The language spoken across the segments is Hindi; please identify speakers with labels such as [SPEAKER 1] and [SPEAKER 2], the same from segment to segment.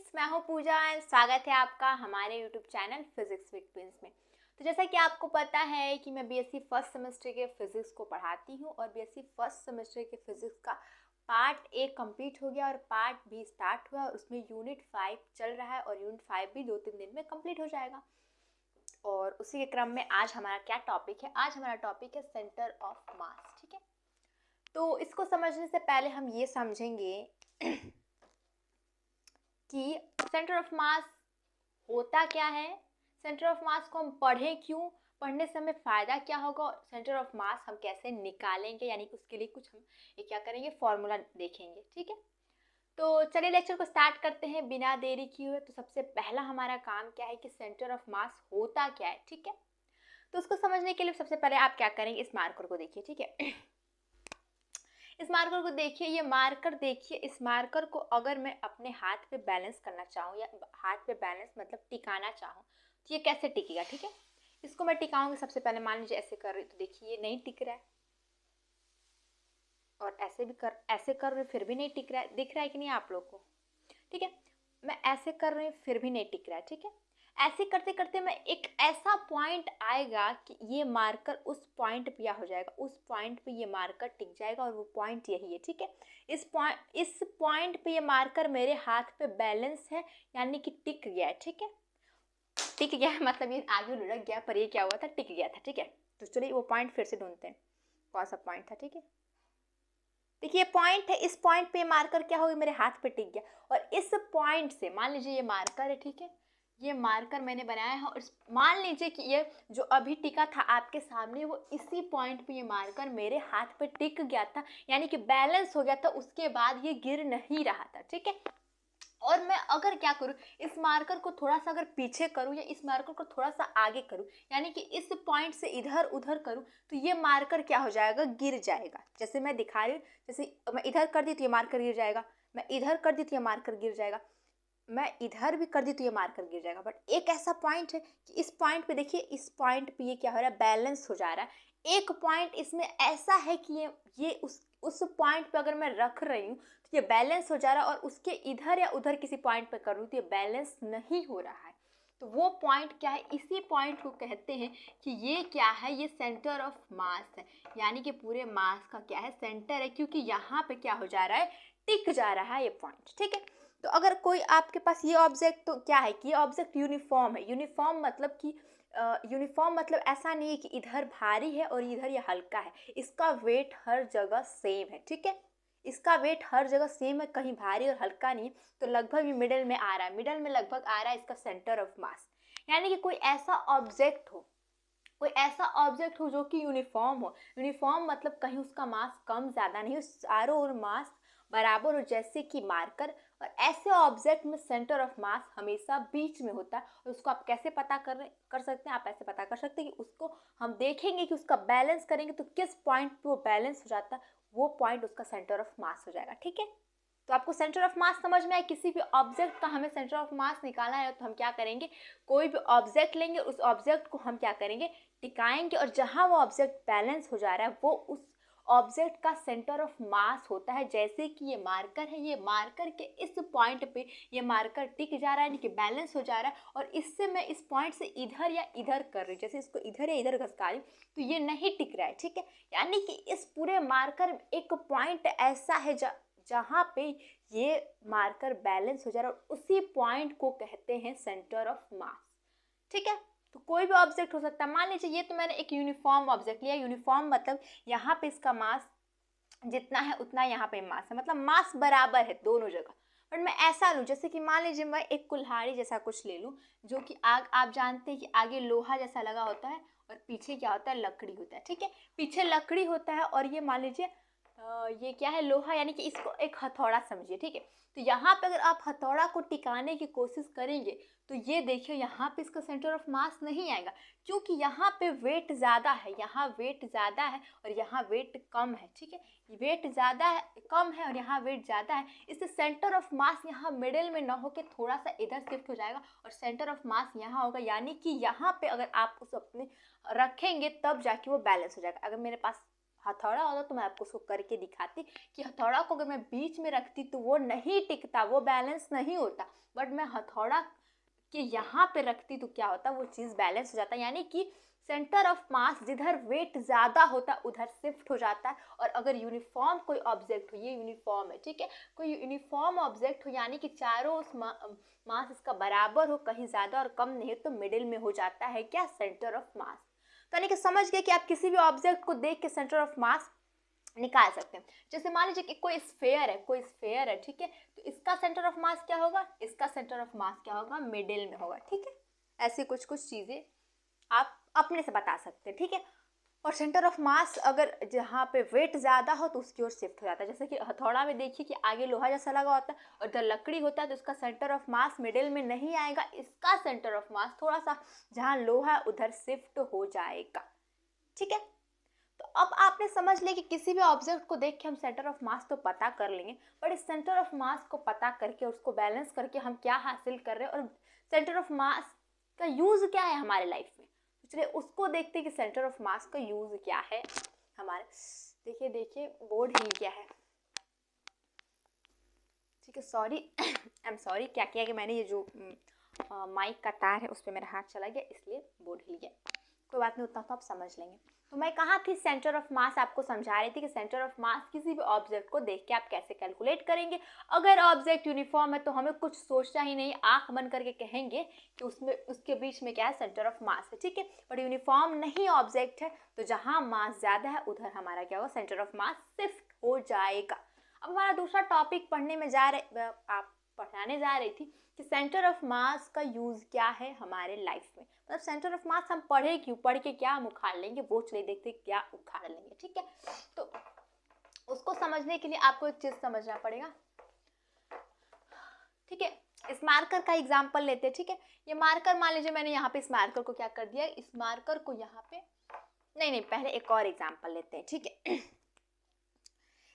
[SPEAKER 1] फ्रेंड्स, मैं हूँ पूजा एंड स्वागत है आपका हमारे YouTube channel physics with twins में। तो जैसा कि आपको पता है कि मैं बीएससी फर्स्ट सेमेस्टर के फिजिक्स को पढ़ाती हूँ और बीएससी फर्स्ट सेमेस्टर के फिजिक्स का पार्ट 1 कंप्लीट हो गया और पार्ट बी स्टार्ट हुआ और उसमें यूनिट 5 चल रहा है और यूनिट 5 भी 2-3 दिन में कंप्लीट हो जाएगा। और उसी के क्रम में आज हमारा क्या टॉपिक है? आज हमारा टॉपिक है सेंटर ऑफ मास। ठीक है, तो इसको समझने से पहले हम ये समझेंगे कि सेंटर ऑफ मास होता क्या है, सेंटर ऑफ मास को हम पढ़ें क्यों, पढ़ने से हमें फ़ायदा क्या होगा और सेंटर ऑफ मास हम कैसे निकालेंगे, यानी कि उसके लिए कुछ हम क्या करेंगे, फॉर्मूला देखेंगे। ठीक है, तो चलिए लेक्चर को स्टार्ट करते हैं बिना देरी किए हुए। तो सबसे पहला हमारा काम क्या है कि सेंटर ऑफ मास होता क्या है। ठीक है, तो उसको समझने के लिए सबसे पहले आप क्या करेंगे, इस मार्कर को देखिए। ठीक है, इस मार्कर को देखिए, ये मार्कर देखिए, इस मार्कर को अगर मैं अपने हाथ पे बैलेंस करना चाहूँ या हाथ पे बैलेंस मतलब टिकाना चाहूँ तो ये कैसे टिकेगा। ठीक है, इसको मैं टिकाऊंगी। सबसे पहले मान लीजिए ऐसे कर रही हूँ तो देखिए ये नहीं टिक रहा है, और ऐसे कर रही हूँ फिर भी नहीं टिक रहा है। दिख रहा है कि नहीं आप लोग को? ठीक है, मैं ऐसे कर रही हूँ फिर भी नहीं टिक रहा है। ठीक है, ऐसे करते करते मैं एक ऐसा पॉइंट आएगा कि ये मार्कर उस पॉइंट पे हो जाएगा, उस पॉइंट पे ये मार्कर टिक जाएगा और वो पॉइंट यही है। ठीक है, इस पॉइंट पे ये मार्कर मेरे हाथ पे बैलेंस है, यानी कि टिक गया है। ठीक है, टिक गया है मतलब ये आगे लुढ़क गया, पर ये क्या हुआ था, टिक गया था। ठीक है, तो चलिए वो पॉइंट फिर से ढूंढते हैं, कौन सा पॉइंट था। ठीक है, देखिए पॉइंट है, इस पॉइंट पे मार्कर क्या हो गया, मेरे हाथ पे टिक गया। और इस पॉइंट से मान लीजिए ये मार्कर है। ठीक है, ये मार्कर मैंने बनाया है और मान लीजिए कि ये जो अभी टिका था आपके सामने, वो इसी पॉइंट पे ये मार्कर मेरे हाथ पे टिक गया था, यानी कि बैलेंस हो गया था, उसके बाद ये गिर नहीं रहा था। ठीक है, और मैं अगर क्या करूँ, इस मार्कर को थोड़ा सा अगर पीछे करूँ या इस मार्कर को थोड़ा सा आगे करूँ, यानी कि इस पॉइंट से इधर उधर करूँ, तो ये मार्कर क्या हो जाएगा, गिर जाएगा। जैसे मैं दिखा रही हूँ, जैसे मैं इधर कर दी तो ये मार्कर गिर जाएगा, मैं इधर कर दी तो ये मार्कर गिर जाएगा, मैं इधर भी कर दी तो ये मार्कर गिर जाएगा। बट एक ऐसा पॉइंट है कि इस पॉइंट पे देखिए, इस पॉइंट पे ये क्या हो रहा है, बैलेंस हो जा रहा है। एक पॉइंट इसमें ऐसा है कि ये उस पॉइंट पे अगर मैं रख रही हूँ तो ये बैलेंस हो जा रहा है, और उसके इधर या उधर किसी पॉइंट पे करूँ तो ये बैलेंस नहीं हो रहा है। तो वो पॉइंट क्या है, इसी पॉइंट को कहते हैं कि ये क्या है, ये सेंटर ऑफ मास है, यानी कि पूरे मास का क्या है, सेंटर है, क्योंकि यहाँ पे क्या हो जा रहा है, टिक जा रहा है ये पॉइंट। ठीक है, तो अगर कोई आपके पास ये ऑब्जेक्ट, तो क्या है कि ये ऑब्जेक्ट यूनिफॉर्म है। यूनिफॉर्म मतलब कि यूनिफॉर्म मतलब ऐसा नहीं है कि इधर भारी है और इधर ये हल्का है, इसका वेट हर जगह सेम है। ठीक है, इसका वेट हर जगह सेम है, कहीं भारी और हल्का नहीं, तो लगभग ये मिडल में आ रहा है, मिडल में लगभग आ रहा है इसका सेंटर ऑफ मास। यानी कि कोई ऐसा ऑब्जेक्ट हो जो कि यूनिफॉर्म हो। यूनिफॉर्म मतलब कहीं उसका मास कम ज़्यादा नहीं हो, चारों ओर मास बराबर हो, जैसे कि मार्कर। और ऐसे ऑब्जेक्ट में सेंटर ऑफ मास हमेशा बीच में होता है। और उसको आप कैसे पता कर सकते हैं, आप ऐसे पता कर सकते हैं कि उसको हम देखेंगे कि उसका बैलेंस करेंगे तो किस पॉइंट पे वो बैलेंस हो जाता है, वो पॉइंट उसका सेंटर ऑफ मास हो जाएगा। ठीक है, तो आपको सेंटर ऑफ मास समझ में आए, किसी भी ऑब्जेक्ट का हमें सेंटर ऑफ मास निकालना है तो हम क्या करेंगे, कोई भी ऑब्जेक्ट लेंगे, उस ऑब्जेक्ट को हम क्या करेंगे, टिकाएंगे, और जहां वो ऑब्जेक्ट बैलेंस हो जा रहा है वो उस ऑब्जेक्ट का सेंटर ऑफ मास होता है। जैसे कि ये मार्कर है, ये मार्कर के इस पॉइंट पे ये मार्कर टिक जा रहा है, यानी कि बैलेंस हो जा रहा है, और इससे मैं इस पॉइंट से इधर या इधर कर रही हूँ, जैसे इसको इधर या इधर घसका रही हूँ तो ये नहीं टिक रहा है। ठीक है, यानी कि इस पूरे मार्कर में एक पॉइंट ऐसा है जहाँ पे ये मार्कर बैलेंस हो जा रहा है, और उसी पॉइंट को कहते हैं सेंटर ऑफ मास। ठीक है, तो कोई भी ऑब्जेक्ट हो सकता है। मान लीजिए ये तो मैंने एक यूनिफॉर्म ऑब्जेक्ट लिया, यूनिफॉर्म मतलब यहाँ पे इसका मास जितना है उतना यहाँ पे मास है, मतलब मास बराबर है दोनों जगह। बट मैं ऐसा लूँ, जैसे कि मान लीजिए मैं एक कुल्हाड़ी जैसा कुछ ले लूँ, जो कि आप जानते हैं कि आगे लोहा जैसा लगा होता है और पीछे क्या होता है, लकड़ी होता है। ठीक है, पीछे लकड़ी होता है और ये मान लीजिए ये क्या है, लोहा, यानी कि इसको एक हथौड़ा समझिए। ठीक है, तो यहाँ पे अगर आप हथौड़ा को टिकाने की कोशिश करेंगे तो ये देखिए यहाँ पे इसका सेंटर ऑफ मास नहीं आएगा, क्योंकि यहाँ पे वेट ज़्यादा है, यहाँ वेट ज़्यादा है और यहाँ वेट कम है। ठीक है, वेट ज़्यादा है, कम है, और यहाँ वेट ज़्यादा है, इससे सेंटर ऑफ मास यहाँ मिडिल में ना होकर थोड़ा सा इधर शिफ्ट हो जाएगा और सेंटर ऑफ मास यहाँ होगा, यानी कि यहाँ पे अगर आप उस अपने रखेंगे तब जाके वो बैलेंस हो जाएगा। अगर मेरे पास हथौड़ा होता तो मैं आपको उसको करके दिखाती कि हथौड़ा को अगर मैं बीच में रखती तो वो नहीं टिकता, वो बैलेंस नहीं होता, बट मैं हथौड़ा के यहाँ पे रखती तो क्या होता, वो चीज़ बैलेंस हो जाता। यानी कि सेंटर ऑफ मास जिधर वेट ज़्यादा होता उधर शिफ्ट हो जाता है। और अगर यूनिफॉर्म कोई ऑब्जेक्ट हो, ये यूनिफॉर्म है, ठीक है, कोई यूनिफॉर्म ऑब्जेक्ट हो यानी कि चारों उस मास इसका बराबर हो, कहीं ज़्यादा और कम नहीं, तो मिडिल में हो जाता है क्या, सेंटर ऑफ मास। तो यानी कि समझ गए कि आप किसी भी ऑब्जेक्ट को देख के सेंटर ऑफ मास निकाल सकते हैं। जैसे मान लीजिए कि कोई स्फेयर है, ठीक है, तो इसका सेंटर ऑफ मास क्या होगा, इसका सेंटर ऑफ मास क्या होगा, मिडिल में होगा, ठीक है। ऐसी कुछ कुछ चीज़ें आप अपने से बता सकते हैं, ठीक है। और सेंटर ऑफ मास अगर जहाँ पे वेट ज़्यादा हो तो उसकी ओर शिफ्ट हो जाता है। जैसे कि हथौड़ा में देखिए कि आगे लोहा जैसा लगा होता है और इधर लकड़ी होता है, तो इसका सेंटर ऑफ मास मिडिल में नहीं आएगा, इसका सेंटर ऑफ मास थोड़ा सा जहाँ लोहा है उधर शिफ्ट हो जाएगा, ठीक है। तो अब आपने समझ लिया कि किसी भी ऑब्जेक्ट को देख के हम सेंटर ऑफ मास तो पता कर लेंगे, बट इस सेंटर ऑफ मास को पता करके उसको बैलेंस करके हम क्या हासिल कर रहे हैं और सेंटर ऑफ मास का यूज़ क्या है हमारे लाइफ में। तो चलिए उसको देखते हैं कि सेंटर ऑफ मास का यूज़ क्या है हमारे। देखिए बोर्ड हिल गया है, ठीक है, सॉरी आई एम सॉरी। क्या किया कि मैंने ये जो माइक का तार है उस पर मेरा हाथ चला गया, इसलिए बोर्ड हिल गया। कोई बात नहीं, उतना तो आप समझ लेंगे। तो मैं कहाँ थी, सेंटर ऑफ मास आपको समझा रही थी कि सेंटर ऑफ मास किसी भी ऑब्जेक्ट को देख के आप कैसे कैलकुलेट करेंगे। अगर ऑब्जेक्ट यूनिफॉर्म है तो हमें कुछ सोचना ही नहीं, आंख बंद करके कहेंगे कि उसमें उसके बीच में क्या है, सेंटर ऑफ मास है, ठीक है। बट यूनिफॉर्म नहीं ऑब्जेक्ट है तो जहाँ मास ज़्यादा है उधर हमारा क्या होगा, सेंटर ऑफ मास शिफ्ट हो जाएगा। अब हमारा दूसरा टॉपिक पढ़ाने जा रही थी कि सेंटर ऑफ मास का यूज़ क्या है हमारे लाइफ में। मतलब सेंटर ऑफ मास हम पढ़े क्यों, पढ़ के क्या हम उखाड़ लेंगे, वो चलिए देखते क्या उखाड़ लेंगे, ठीक है। तो उसको समझने के लिए आपको एक चीज़ समझना पड़ेगा, ठीक है। इस मार्कर का एग्जाम्पल लेते हैं, ठीक है। ये मार्कर मान लीजिए मैंने यहाँ पे इस मार्कर को क्या कर दिया, इस मार्कर को यहाँ पे नहीं पहले एक और एग्जाम्पल लेते हैं, ठीक है।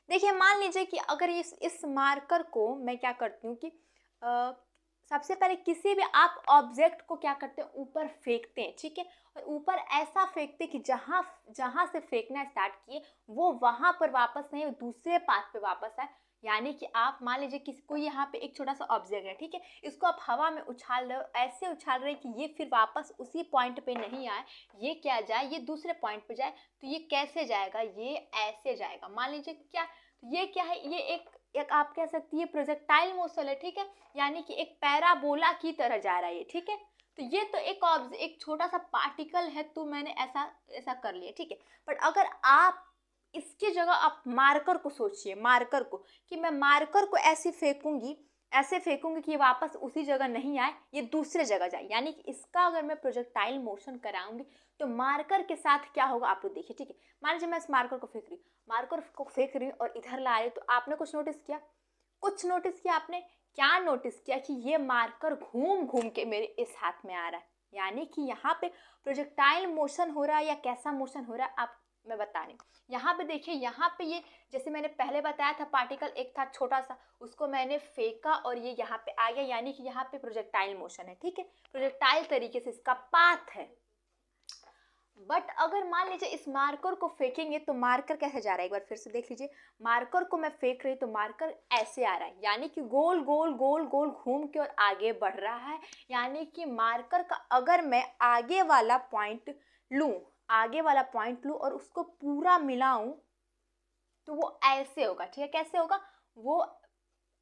[SPEAKER 1] देखिए मान लीजिए कि अगर इस मार्कर को मैं क्या करती हूँ कि सबसे पहले किसी भी आप ऑब्जेक्ट को क्या करते हैं, ऊपर फेंकते हैं, ठीक है। और ऊपर ऐसा फेंकते कि जहाँ जहाँ से फेंकना स्टार्ट किए वो वहाँ पर वापस नहीं, दूसरे पाथ पे वापस आए। यानी कि आप मान लीजिए किसी को यहाँ पे एक छोटा सा ऑब्जेक्ट है, ठीक है, इसको आप हवा में उछाल रहे हो, ऐसे उछाल रहे कि ये फिर वापस उसी पॉइंट पे नहीं आए, ये क्या जाए, ये दूसरे पॉइंट पे जाए। तो ये कैसे जाएगा, ये ऐसे जाएगा। मान लीजिए क्या, ये क्या है, ये एक आप कह सकती है प्रोजेक्टाइल मोशन है, ठीक है। यानी कि एक पैराबोला की तरह जा रहा है ये, ठीक है। तो ये तो एक छोटा सा पार्टिकल है, तो मैंने ऐसा कर लिया, ठीक है। बट अगर आप इसकी जगह आप मार्कर को सोचिए, मार्कर को, कि मैं मार्कर को ऐसे फेंकूंगी कि ये वापस उसी जगह नहीं आए, ये दूसरे जगह जाए। यानी कि इसका अगर मैं प्रोजेक्टाइल मोशन कराऊंगी तो मार्कर के साथ क्या होगा आप लोग देखिए, ठीक है। मान लीजिए मैं इस मार्कर को फेंक रही हूँ और इधर ला रही हूँ, तो आपने कुछ नोटिस किया आपने क्या नोटिस किया कि ये मार्कर घूम घूम के मेरे इस हाथ में आ रहा है। यानी कि यहाँ पे प्रोजेक्टाइल मोशन हो रहा है या कैसा मोशन हो रहा है मैं बता रही हूँ। यहाँ पे देखिए, यहाँ पे ये जैसे मैंने पहले बताया था, पार्टिकल एक था छोटा सा, उसको मैंने फेंका और ये यहाँ पे आ गया। यानी कि यहाँ पे प्रोजेक्टाइल मोशन है, ठीक है, प्रोजेक्टाइल तरीके से इसका पाथ है। बट अगर मान लीजिए इस मार्कर को फेंकेंगे तो मार्कर कैसे जा रहा है, एक बार फिर से देख लीजिए। मार्कर को मैं फेंक रही तो मार्कर ऐसे आ रहा है, यानी कि गोल गोल गोल गोल घूम के और आगे बढ़ रहा है। यानी कि मार्कर का अगर मैं आगे वाला पॉइंट लूँ और उसको पूरा मिलाऊं तो वो ऐसे होगा, ठीक है। कैसे होगा, वो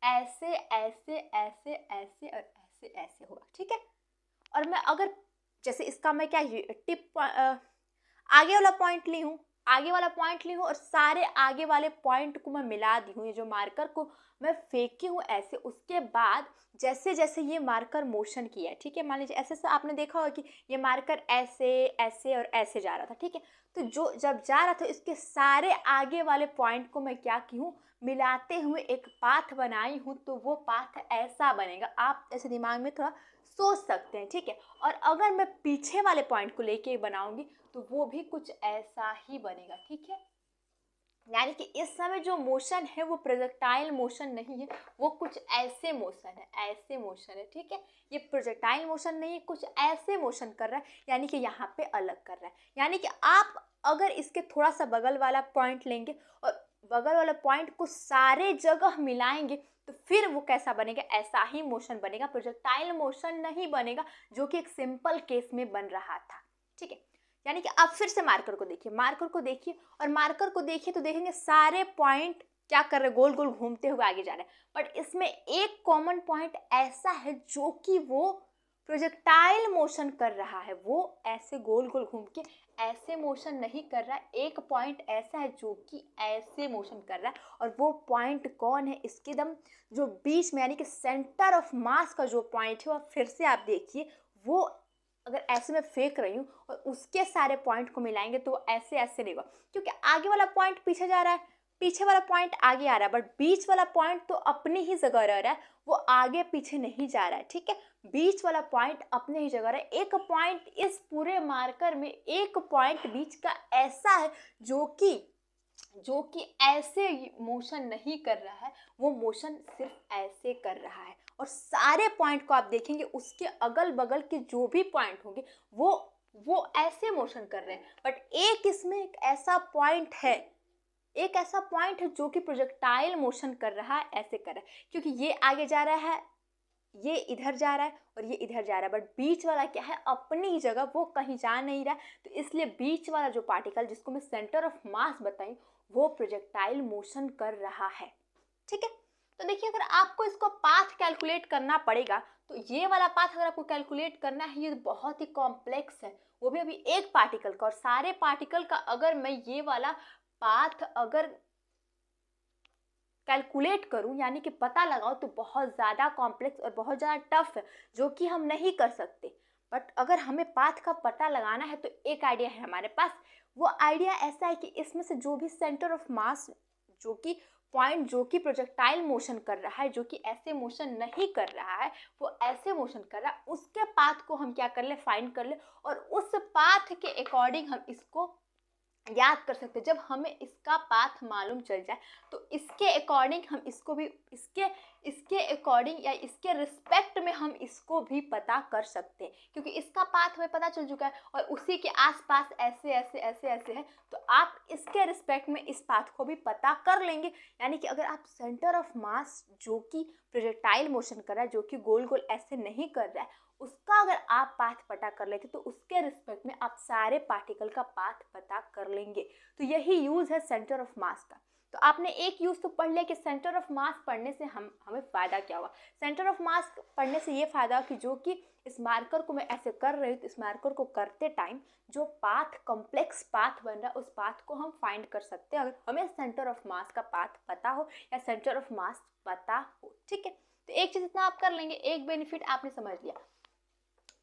[SPEAKER 1] ऐसे ऐसे ऐसे ऐसे और ऐसे ऐसे होगा, ठीक है। और मैं अगर जैसे इसका मैं क्या टिप आगे वाला पॉइंट ली हूँ और सारे आगे वाले पॉइंट को मैं मिला दी हूँ, ये जो मार्कर को मैं फेंकी हूँ ऐसे। उसके बाद जैसे जैसे ये मार्कर मोशन किया है, ठीक है, मान लीजिए ऐसे से आपने देखा होगा कि ये मार्कर ऐसे ऐसे और ऐसे जा रहा था, ठीक है। तो जो जब जा रहा था इसके सारे आगे वाले पॉइंट को मैं क्या की हूँ, मिलाते हुए एक पाथ बनाई हूँ, तो वो पाथ ऐसा बनेगा। आप ऐसे दिमाग में थोड़ा सोच सकते हैं, ठीक है। और अगर मैं पीछे वाले पॉइंट को लेके बनाऊंगी तो वो भी कुछ ऐसा ही बनेगा, ठीक है। यानी कि इस समय जो मोशन है वो प्रोजेक्टाइल मोशन नहीं है, वो कुछ ऐसे मोशन है, ऐसे मोशन है, ठीक है। ये प्रोजेक्टाइल मोशन नहीं है, कुछ ऐसे मोशन कर रहा है, यानी कि यहाँ पे अलग कर रहा है। यानी कि आप अगर इसके थोड़ा सा बगल वाला पॉइंट लेंगे और बगल वाला पॉइंट को सारे जगह मिलाएंगे तो फिर वो कैसा बनेगा, ऐसा ही मोशन बनेगा, प्रोजेक्टाइल मोशन नहीं बनेगा, जो कि एक सिंपल केस में बन रहा था, ठीक है। यानी कि आप फिर से मार्कर को देखिए, मार्कर को देखिए और मार्कर को देखिए तो देखेंगे सारे पॉइंट क्या कर रहे हैं, गोल गोल घूमते हुए आगे जा रहे हैं। बट इसमें एक कॉमन पॉइंट ऐसा है जो कि वो प्रोजेक्टाइल मोशन कर रहा है, वो ऐसे गोल गोल घूम के ऐसे मोशन नहीं कर रहा है। एक पॉइंट ऐसा है जो कि ऐसे मोशन कर रहा है, और वो पॉइंट कौन है, इसके दम जो बीच में यानी कि सेंटर ऑफ मास का जो पॉइंट है, वो फिर से आप देखिए, वो अगर ऐसे मैं फेंक रही हूँ और उसके सारे पॉइंट को मिलाएंगे तो ऐसे ऐसे नहीं होगा, क्योंकि आगे वाला पॉइंट पीछे जा रहा है, पीछे वाला पॉइंट आगे आ रहा है, बट बीच वाला पॉइंट तो अपनी ही जगह रह रहा है, वो आगे पीछे नहीं जा रहा है, ठीक है। बीच वाला पॉइंट अपने ही जगह रहा है। एक पॉइंट इस पूरे मार्कर में, एक पॉइंट बीच का ऐसा है जो कि ऐसे मोशन नहीं कर रहा है, वो मोशन सिर्फ ऐसे कर रहा है। और सारे पॉइंट को आप देखेंगे, उसके अगल बगल के जो भी पॉइंट होंगे वो ऐसे मोशन कर रहे हैं। बट एक इसमें एक ऐसा पॉइंट है, एक ऐसा पॉइंट है जो कि प्रोजेक्टाइल मोशन कर रहा है, ऐसे कर रहा है, क्योंकि ये आगे जा रहा है, ये इधर जा रहा है और ये इधर जा रहा है, बट बीच वाला क्या है, अपनी ही जगह, वो कहीं जा नहीं रहा है। तो इसलिए बीच वाला जो पार्टिकल, जिसको मैं सेंटर ऑफ मास बताई, वो प्रोजेक्टाइल मोशन कर रहा है, ठीक है। तो देखिए, अगर आपको इसको पाथ कैलकुलेट करना पड़ेगा तो ये वाला पाथ अगर आपको कैलकुलेट करना है, ये बहुत ही कॉम्प्लेक्स है, वो भी अभी एक पार्टिकल का, और सारे पार्टिकल का अगर मैं ये वाला पाथ अगर कैलकुलेट करूं, यानी कि पता लगाओ, तो बहुत ज़्यादा कॉम्प्लेक्स और बहुत ज़्यादा टफ है, जो कि हम नहीं कर सकते। बट अगर हमें पाथ का पता लगाना है तो एक आइडिया है हमारे पास। वो आइडिया ऐसा है कि इसमें से जो भी सेंटर ऑफ मास, जो कि पॉइंट जो कि प्रोजेक्टाइल मोशन कर रहा है, जो कि ऐसे मोशन नहीं कर रहा है, वो ऐसे मोशन कर रहा है, उसके पाथ को हम क्या कर ले, फाइंड कर ले, और उस पाथ के अकॉर्डिंग हम इसको याद कर सकते हैं। जब हमें इसका पाथ मालूम चल जाए तो इसके अकॉर्डिंग हम इसको भी, इसके अकॉर्डिंग या इसके रिस्पेक्ट में हम इसको भी पता कर सकते हैं, क्योंकि इसका पाथ हमें पता चल चुका है और उसी के आसपास ऐसे ऐसे ऐसे ऐसे है, तो आप इसके रिस्पेक्ट में इस पाथ को भी पता कर लेंगे। यानी कि अगर आप सेंटर ऑफ मास जो कि प्रोजेक्टाइल मोशन कर रहा है, जो कि गोल गोल ऐसे नहीं कर रहा है, उसका अगर आप पाथ पता कर लेते तो उसके रिस्पेक्ट में आप सारे पार्टिकल का पाथ पता कर लेंगे। तो यही यूज़ है सेंटर ऑफ मास का। तो आपने एक यूज़ तो पढ़ लिया कि सेंटर ऑफ मास पढ़ने से हमें फ़ायदा क्या हुआ। सेंटर ऑफ मास पढ़ने से ये फ़ायदा हुआ कि जो कि इस मार्कर को मैं ऐसे कर रही हूँ, तो इस मार्कर को करते टाइम जो पाथ, कॉम्प्लेक्स पाथ बन रहा है, उस पाथ को हम फाइंड कर सकते हैं, अगर हमें सेंटर ऑफ मास का पाथ पता हो या सेंटर ऑफ मास पता हो, ठीक है। तो एक चीज़ इतना आप कर लेंगे, एक बेनिफिट आपने समझ लिया।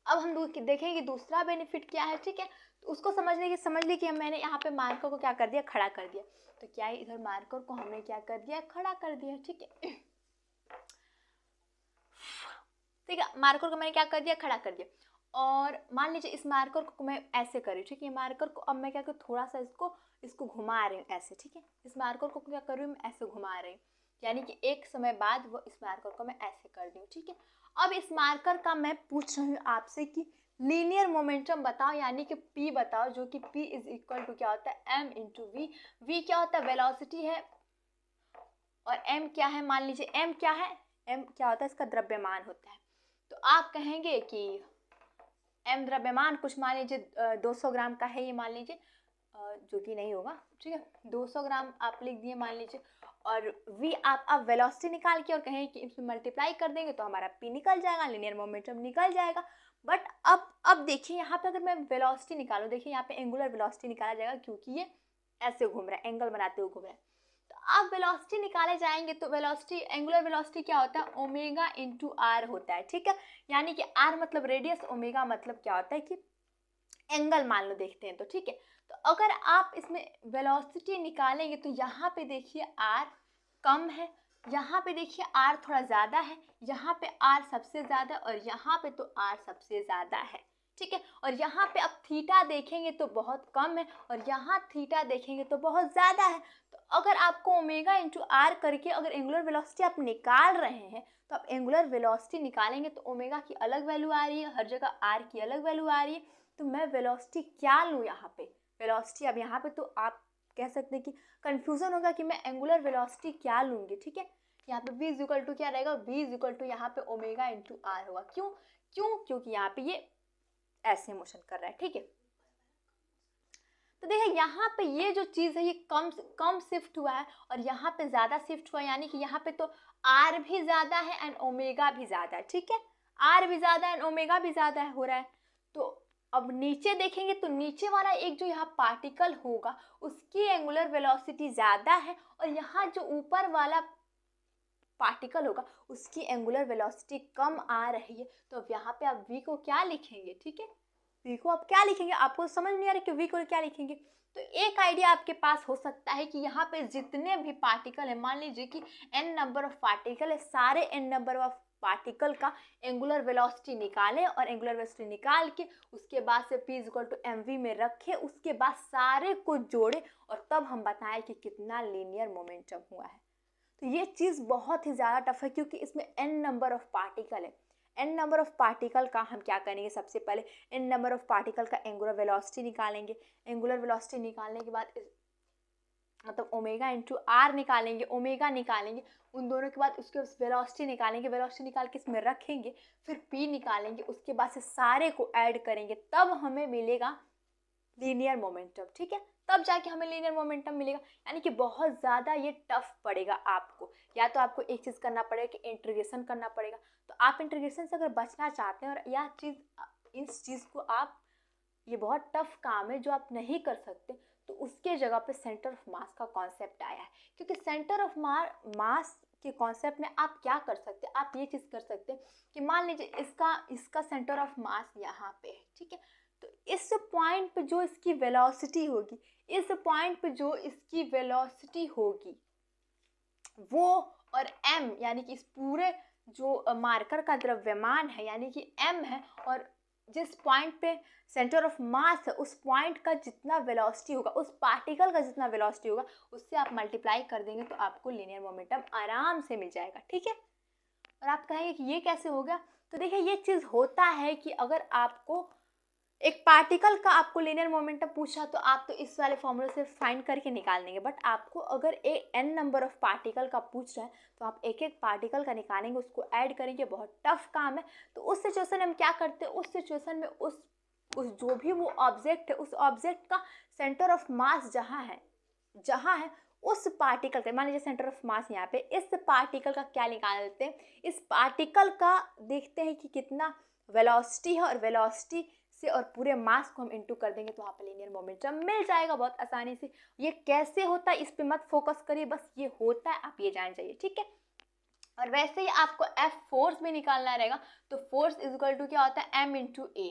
[SPEAKER 1] अब हम देखेंगे दूसरा बेनिफिट क्या है, ठीक है। तो उसको समझ ली कि मैंने यहाँ पे मार्कर को क्या कर दिया, खड़ा कर दिया। तो क्या है, इधर मार्कर को हमने क्या कर दिया, खड़ा कर दिया, ठीक है। ठीक है, मार्कर को मैंने क्या कर दिया, खड़ा कर दिया। और मान लीजिए इस मार्कर को मैं ऐसे करी, ठीक है। मार्कर को अब मैं क्या करूँ, थोड़ा सा इसको घुमा रही हूँ ऐसे, ठीक है। इस मार्कर को क्या कर रही हूँ, मैं ऐसे घुमा रही हूँ, यानी कि एक समय बाद वो इस मार्कर को मैं ऐसे कर दी हूँ, ठीक है। अब इस मार्कर का मैं पूछ रही हूँ आपसे कि लीनियर मोमेंटम बताओ, यानी कि P बताओ, जो कि P इज इक्वल टू क्या होता है, m इंटू वी। वी क्या होता है, वेलोसिटी है, और m क्या है, मान लीजिए m क्या है, m क्या होता है, इसका द्रव्यमान होता है। तो आप कहेंगे कि m द्रव्यमान कुछ मान लीजिए 200 ग्राम का है, ये मान लीजिए, जो कि नहीं होगा, ठीक है। 200 ग्राम आप लिख दिए मान लीजिए, और v आप वेलोसिटी निकाल के और कहें कि इसमें मल्टीप्लाई कर देंगे तो हमारा p निकल जाएगा, लिनियर मोमेंटम निकल जाएगा। बट अब देखिए यहाँ पे अगर मैं वेलोसिटी निकालूं, देखिए यहाँ पे एंगुलर वेलोसिटी निकाला जाएगा, क्योंकि ये ऐसे घूम रहा है, एंगल बनाते हुए घूम रहा है। तो अब वेलोसिटी निकाले जाएंगे तो वेलोसिटी, एंगुलर वेलोसिटी क्या होता है, ओमेगा इंटू आर होता है, ठीक है। यानी कि आर मतलब रेडियस, ओमेगा मतलब क्या होता है कि एंगल मान लो, देखते हैं तो, ठीक है। तो अगर आप इसमें वेलोसिटी निकालेंगे तो यहाँ पे देखिए आर कम है, यहाँ पे देखिए आर थोड़ा ज़्यादा है, यहाँ पे आर सबसे ज़्यादा और यहाँ पे तो आर सबसे ज़्यादा है, ठीक है। और यहाँ पे अब थीटा देखेंगे तो बहुत कम है और यहाँ थीटा देखेंगे तो बहुत ज़्यादा है। तो अगर आपको ओमेगा इंटू आर करके अगर एंगुलर वेलोसिटी आप निकाल रहे हैं तो आप एंगुलर वेलोसिटी निकालेंगे तो ओमेगा की अलग वैल्यू आ रही है, हर जगह आर की अलग वैल्यू आ रही है। तो मैं वेलोसिटी क्या लूँ यहाँ पे, वेलोसिटी अब यहाँ पे तो आप कह सकते हैं कि कंफ्यूजन होगा कि मैं एंगुलर वेलोसिटी क्या लूँगी। ठीक है, यहाँ पे v इक्वल टू क्या रहेगा, v इक्वल टू यहाँ पे ओमेगा इंटू आर होगा। क्योंकि यहाँ पे ये ऐसे मोशन कर रहा है। ठीक है, तो देखिए यहाँ पे ये जो चीज़ है ये कम शिफ्ट हुआ है और यहाँ पे ज़्यादा शिफ्ट हुआ है, यानी कि यहाँ पे तो आर भी ज़्यादा है एंड ओमेगा भी ज़्यादा है। ठीक है, आर भी ज़्यादा है एंड ओमेगा भी ज़्यादा है हो रहा है। तो अब नीचे देखेंगे तो नीचे वाला एक जो यहाँ पार्टिकल होगा उसकी एंगुलर वेलोसिटी ज़्यादा है और यहाँ जो ऊपर वाला पार्टिकल होगा उसकी एंगुलर वेलोसिटी कम आ रही है। तो अब यहाँ पे आप v को क्या लिखेंगे, ठीक है, v को आप क्या लिखेंगे, आपको समझ नहीं आ रहा कि v को क्या लिखेंगे। तो एक आइडिया आपके पास हो सकता है कि यहाँ पे जितने भी पार्टिकल है, मान लीजिए कि n नंबर ऑफ पार्टिकल है, सारे n नंबर ऑफ पार्टिकल का एंगुलर वेलोसिटी निकालें और एंगुलर वेलोसिटी निकाल के उसके बाद से p इक्वल टू mv में रखें, उसके बाद सारे को जोड़े और तब हम बताएं कि कितना लीनियर मोमेंटम हुआ है। तो ये चीज़ बहुत ही ज़्यादा टफ है क्योंकि इसमें n नंबर ऑफ पार्टिकल है। n नंबर ऑफ पार्टिकल का हम क्या करेंगे, सबसे पहले n नंबर ऑफ पार्टिकल का एंगुलर वेलोसिटी निकालेंगे। एंगुलर वेलोसिटी निकालने के बाद मतलब ओमेगा इंटू आर निकालेंगे, ओमेगा निकालेंगे, उन दोनों के बाद उसके वेलोसिटी निकालेंगे, वेलोसिटी निकाल के इसमें रखेंगे, फिर p निकालेंगे, उसके बाद से सारे को ऐड करेंगे, तब हमें मिलेगा लीनियर मोमेंटम। ठीक है, तब जाके हमें लीनियर मोमेंटम मिलेगा। यानी कि बहुत ज़्यादा ये टफ पड़ेगा आपको, या तो आपको एक चीज़ करना पड़ेगा कि इंटीग्रेशन करना पड़ेगा। तो आप इंटीग्रेशन से अगर बचना चाहते हैं और यह चीज़ इस चीज़ को आप, ये बहुत टफ काम है जो आप नहीं कर सकते, तो उसके जगह पे सेंटर ऑफ मास का कॉन्सेप्ट आया है। क्योंकि सेंटर ऑफ मास के कॉन्सेप्ट में आप क्या कर सकते हैं, आप ये चीज़ कर सकते हैं कि मान लीजिए इसका सेंटर ऑफ मास यहाँ पे है। ठीक है, तो इस पॉइंट पे जो इसकी वेलोसिटी होगी, इस पॉइंट पे जो इसकी वेलोसिटी होगी वो और m यानी कि इस पूरे जो मार्कर का द्रव्यमान है यानी कि m है, और जिस पॉइंट पे सेंटर ऑफ मास है उस पॉइंट का जितना वेलोसिटी होगा, उस पार्टिकल का जितना वेलोसिटी होगा, उससे आप मल्टीप्लाई कर देंगे तो आपको लीनियर मोमेंटम आराम से मिल जाएगा। ठीक है, और आप कहेंगे कि ये कैसे हो गया, तो देखिए ये चीज़ होता है कि अगर आपको एक पार्टिकल का आपको लीनियर मोमेंटम पूछा तो आप तो इस वाले फॉर्मूले से फाइंड करके निकाल देंगे, बट आपको अगर एक n नंबर ऑफ पार्टिकल का पूछ रहा है तो आप एक एक पार्टिकल का निकालेंगे, उसको ऐड करेंगे, बहुत टफ काम है। तो उस सिचुएशन में हम क्या करते हैं, उस सिचुएशन में उस जो भी वो ऑब्जेक्ट है उस ऑब्जेक्ट का सेंटर ऑफ मास जहाँ है उस पार्टिकल का, मान लीजिए सेंटर ऑफ मास यहाँ पे, इस पार्टिकल का क्या निकाल लेते हैं, इस पार्टिकल का देखते हैं कि कितना वेलोसिटी है और वेलोसिटी से और पूरे मास को हम इंटू कर देंगे तो वहाँ पे लीनियर मोमेंटम मिल जाएगा बहुत आसानी से। ये कैसे होता है इस पे मत फोकस करिए, बस ये होता है, आप ये जान जाइए। ठीक है, और वैसे ही आपको F फोर्स भी निकालना रहेगा। तो फोर्स इज इक्वल टू क्या होता है, m इंटू ए।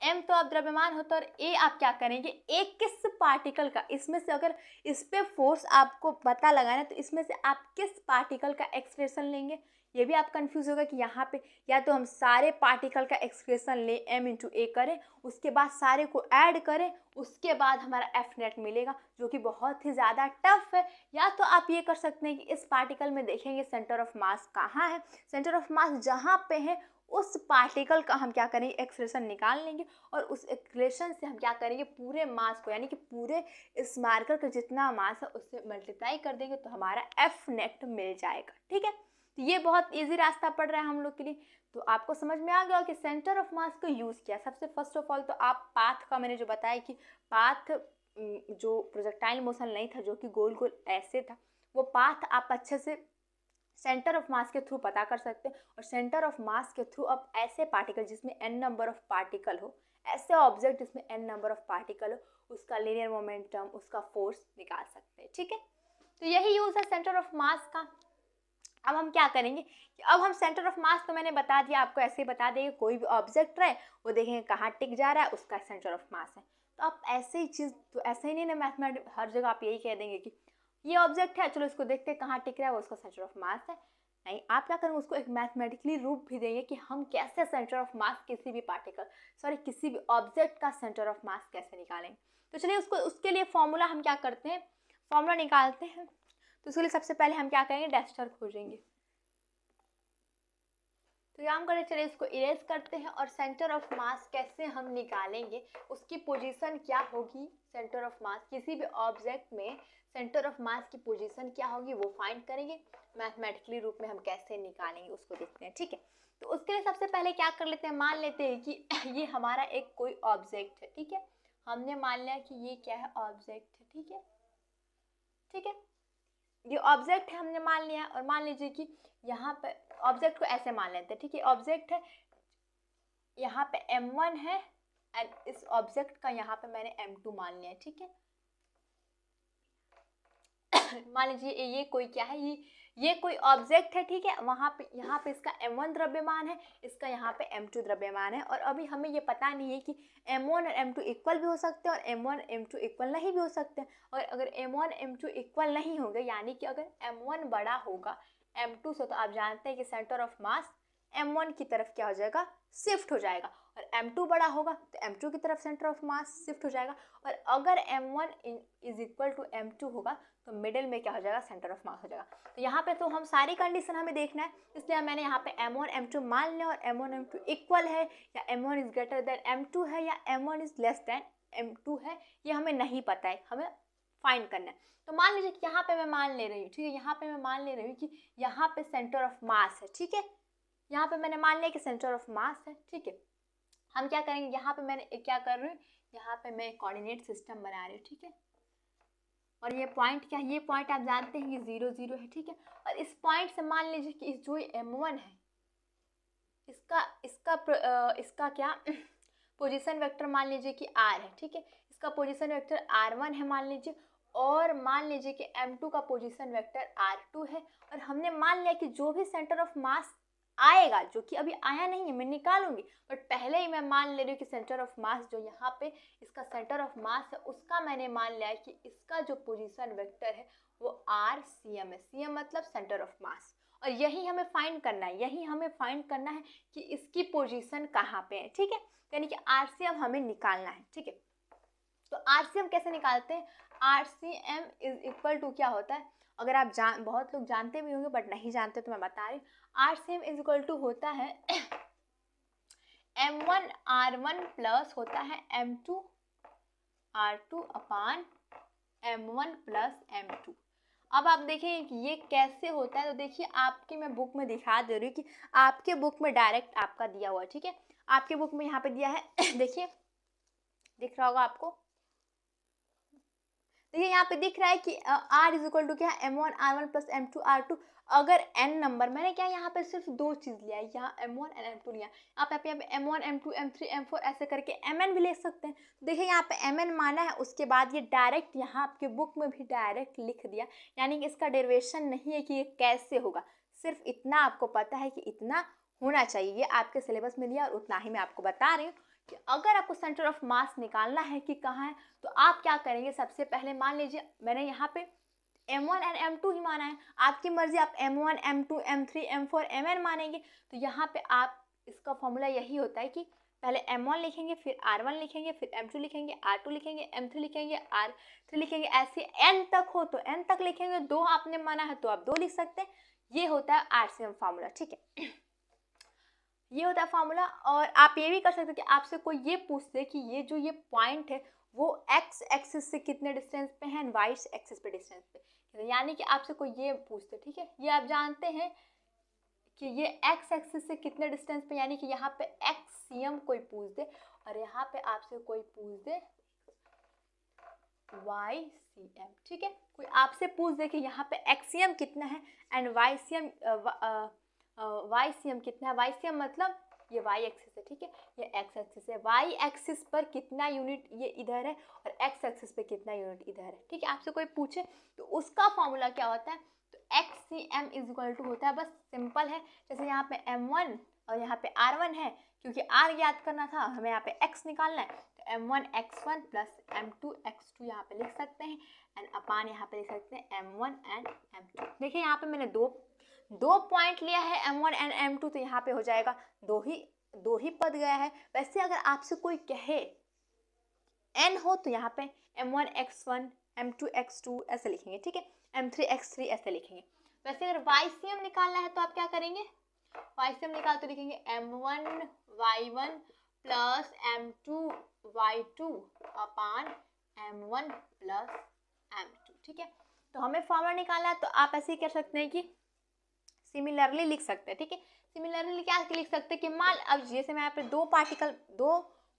[SPEAKER 1] m तो आप द्रव्यमान होता है और a आप क्या करेंगे, एक किस पार्टिकल का, इसमें से अगर इस पे फोर्स आपको पता लगाना है तो इसमें से आप किस पार्टिकल का एक्सप्रेशन लेंगे, ये भी आप कंफ्यूज होगा कि यहाँ पे या तो हम सारे पार्टिकल का एक्सप्रेशन ले m इंटू ए करें, उसके बाद सारे को ऐड करें, उसके बाद हमारा F नेट मिलेगा, जो कि बहुत ही ज़्यादा टफ है। या तो आप ये कर सकते हैं कि इस पार्टिकल में देखेंगे सेंटर ऑफ मास कहाँ है, सेंटर ऑफ मास जहाँ पे है उस पार्टिकल का हम क्या करेंगे, एक्सप्रेशन निकाल लेंगे और उस एक्सप्रेशन से हम क्या करेंगे, पूरे मास को यानी कि पूरे इस मार्कर का जितना मास है उससे मल्टीप्लाई कर देंगे तो हमारा F नेट मिल जाएगा। ठीक है, तो ये बहुत इजी रास्ता पड़ रहा है हम लोग के लिए। तो आपको समझ में आ गया कि सेंटर ऑफ मास को यूज़ किया। सबसे फर्स्ट ऑफ ऑल तो आप पाथ का, मैंने जो बताया कि पाथ जो प्रोजेक्टाइल मोशन नहीं था जो कि गोल गोल ऐसे था, वो पाथ आप अच्छे से सेंटर ऑफ मास के थ्रू पता कर सकते हैं। और सेंटर ऑफ मास के थ्रू आप ऐसे पार्टिकल जिसमें n नंबर ऑफ पार्टिकल हो, ऐसे ऑब्जेक्ट जिसमें n नंबर ऑफ पार्टिकल हो, उसका लीनियर मोमेंटम, उसका फोर्स निकाल सकते हैं। ठीक है, तो यही यूज़ है सेंटर ऑफ मास का। अब हम क्या करेंगे कि अब हम सेंटर ऑफ मास तो मैंने बता दिया आपको, ऐसे ही बता देंगे कोई भी ऑब्जेक्ट रहे वो देखेंगे कहाँ टिक जा रहा है, उसका सेंटर ऑफ मास है। तो आप ऐसे ही चीज़, तो ऐसे ही नहीं ना मैथमेटिक्स हर जगह आप यही कह देंगे कि ये ऑब्जेक्ट है, चलो इसको देखते हैं कहाँ टिक रहा है, वो उसका सेंटर ऑफ मास है। नहीं, आप क्या करेंगे, उसको एक मैथमेटिकली रूप भी देंगे कि हम कैसे सेंटर ऑफ मास किसी भी ऑब्जेक्ट का सेंटर ऑफ मास कैसे निकालेंगे। तो चलिए उसके लिए फॉर्मूला हम क्या करते हैं, फॉर्मूला निकालते हैं। तो उसके लिए सबसे पहले हम क्या करेंगे, डेस्टर खोजेंगे। तो यहाँ हम करें, चलिए इसको इरेज करते हैं और सेंटर ऑफ मास कैसे हम निकालेंगे, उसकी पोजीशन क्या होगी, सेंटर ऑफ मास किसी भी ऑब्जेक्ट में सेंटर ऑफ मास की पोजीशन क्या होगी वो फाइंड करेंगे। मैथमेटिकली रूप में हम कैसे निकालेंगे उसको देखते हैं, ठीक है। तो उसके लिए सबसे पहले क्या कर लेते हैं, मान लेते हैं कि ये हमारा एक कोई ऑब्जेक्ट है, ठीक है। हमने मान लिया कि ये क्या है, ऑब्जेक्ट है, ठीक है, ठीक है। ये ऑब्जेक्ट है हमने मान लिया, और मान लीजिए कि यहाँ पे ऑब्जेक्ट को ऐसे मान लेते हैं, ठीक है। ऑब्जेक्ट है, यहाँ पे m1 है एंड इस ऑब्जेक्ट का यहाँ पे मैंने m2 मान लिया, ठीक है। मान लीजिए ये कोई क्या है, ये कोई ऑब्जेक्ट है, ठीक है। वहाँ पे यहाँ पे इसका m1 द्रव्यमान है, इसका यहाँ पे m2 द्रव्यमान है, और अभी हमें ये पता नहीं है कि m1 और m2 इक्वल भी हो सकते हैं और m1 m2 इक्वल नहीं भी हो सकते हैं। और अगर m1 m2 इक्वल नहीं होंगे, यानी कि अगर m1 बड़ा होगा m2 से, तो आप जानते हैं कि सेंटर ऑफ मास m1 की तरफ क्या हो जाएगा, शिफ्ट हो जाएगा, और m2 बड़ा होगा तो m2 की तरफ सेंटर ऑफ मास शिफ्ट हो जाएगा। और अगर m1 is equal to m2 होगा तो मिडिल में क्या हो जाएगा, सेंटर ऑफ मास हो जाएगा। तो यहाँ पे तो हम सारी कंडीशन हमें देखना है, इसलिए मैंने यहाँ पे m1 m2 मान लिया, और m1 m2 इक्वल है या m1 is greater than m2 है या m1 is less than m2 है, ये हमें नहीं पता है, हमें फाइंड करना है। तो मान लीजिए कि यहाँ पे मैं मान ले रही हूँ, ठीक है, यहाँ पे मैं मान ले रही हूँ कि यहाँ पे सेंटर ऑफ मास है, ठीक है। यहाँ पे मैंने मान लिया कि सेंटर ऑफ मास है, ठीक है। हम क्या करेंगे, यहाँ पे मैंने क्या कर रही हूँ, यहाँ पे मैं कोऑर्डिनेट सिस्टम बना रही हूँ, ठीक है। और ये पॉइंट क्या है, ये पॉइंट आप जानते हैं कि 0 0 है, ठीक है। और इस पॉइंट से मान लीजिए कि इस जो m1 है, इसका क्या पोजीशन वेक्टर मान लीजिए कि r है, ठीक है। इसका पोजीशन वेक्टर r1 है मान लीजिए, और मान लीजिए कि m2 का पोजीशन वेक्टर r2 है। और हमने मान लिया कि जो भी सेंटर ऑफ मास आएगा, जो कि अभी आया नहीं है, मैं निकालूंगी, बट पहले ही मैं मान ले रही हूँ कि सेंटर ऑफ मास जो यहाँ पे इसका सेंटर ऑफ मास है, उसका मैंने मान लिया है कि इसका जो पोजीशन वेक्टर है वो RCM है। CM मतलब सेंटर ऑफ मास, और यही हमें फाइंड करना है, यही हमें फाइंड करना है कि इसकी पोजीशन कहाँ पे है, ठीक है। यानी कि RCM हमें निकालना है, ठीक है। तो RCM कैसे निकालते हैं, RCM इज इक्वल टू क्या होता है, अगर आप बहुत लोग जानते भी होंगे बट नहीं जानते तो मैं बता रही हूँ। RCM इज इक्वल टू होता है m1 r1 प्लस होता है m2 r2 अपान m1 प्लस m2। अब आप देखिए कि ये कैसे होता है, तो देखिए आपके मैं बुक में दिखा दे रही हूँ कि आपके बुक में डायरेक्ट आपका दिया हुआ है, ठीक है। आपके बुक में यहाँ पे दिया है देखिए, दिख रहा होगा आपको, देखिए यहाँ पे दिख रहा है कि r इज इक्वल टू क्या है, m1 r1 plus m2 r2। अगर n नंबर, मैंने क्या यहाँ पे सिर्फ दो चीज लिया है, यहाँ m1 और m2 लिया। आप यहाँ पे m1 m2 m3 m4 ऐसे करके mn भी ले सकते हैं। देखिए यहाँ पे mn माना है, उसके बाद ये डायरेक्ट यहाँ आपके बुक में भी डायरेक्ट लिख दिया, यानी कि इसका डेरिवेशन नहीं है कि ये कैसे होगा, सिर्फ इतना आपको पता है कि इतना होना चाहिए, ये आपके सिलेबस में दिया और उतना ही मैं आपको बता रही हूँ। कि अगर आपको सेंटर ऑफ मास निकालना है कि कहाँ है, तो आप क्या करेंगे, सबसे पहले मान लीजिए मैंने यहाँ पे m1 एंड m2 ही माना है, आपकी मर्जी, आप m1 m2 m3 m4 mn मानेंगे। तो यहाँ पे आप, इसका फॉर्मूला यही होता है कि पहले m1 लिखेंगे, फिर r1 लिखेंगे, फिर m2 लिखेंगे, r2 लिखेंगे, m3 लिखेंगे, r3 लिखेंगे, ऐसे n तक हो तो n तक लिखेंगे। दो आपने माना है तो आप दो लिख सकते हैं। ये होता है RCM फार्मूला, ठीक है, ये होता है फार्मूला। और आप ये भी कर सकते हैं कि आपसे कोई ये पूछ दे कि ये पॉइंट है वो x एक्सिस से कितने डिस्टेंस पे है, y एक्सिस पे डिस्टेंस पे, यानी कि आपसे कोई ये पूछते, ठीक है, ये आप जानते हैं कि ये x एक्सिस से कितने डिस्टेंस पे, यानी कि यहाँ पे XCM कोई पूछ दे, और यहाँ पे आपसे कोई पूछ दे YCM, ठीक है। कोई आपसे पूछ दे कि यहाँ पे XCM कितना है एंड YCM कितना है, YCM मतलब ये y एक्सिस है, ठीक है, ये x एक्सिस है, y एक्सिस पर कितना यूनिट ये इधर है और x एक्सिस पे कितना यूनिट इधर है, ठीक है। आपसे कोई पूछे तो उसका फॉर्मूला क्या होता है, तो XCM इज इक्वल टू होता है, बस सिंपल है, जैसे यहाँ पे m1 और यहाँ पे r1 है, क्योंकि r याद करना था, हमें यहाँ पे x निकालना है, तो m1 x1 plus m2 x2 यहाँ पे लिख सकते हैं, एंड अपान यहाँ पे लिख सकते हैं m1 एंड m2। देखिए यहाँ पे मैंने दो पॉइंट लिया है m1 एंड m2, तो यहाँ पे हो जाएगा दो ही पद गया है। वैसे अगर आपसे कोई कहे n हो तो यहाँ पे m1 x1 m2x2 ऐसे लिखेंगे, ठीक है, m3x3 ऐसे लिखेंगे। वैसे अगर YCM निकालना है तो आप क्या करेंगे, YCM निकाल तो लिखेंगे m1y1 प्लस m2y2 अपान m1 प्लस m2, ठीक है। तो हमें फॉर्मूला निकालना है तो आप ऐसे ही कर सकते हैं कि सिमिलरली लिख सकते हैं, ठीक है। सिमिलरली क्या लिख सकते हैं कि मान, अब जैसे मैं यहाँ पे दो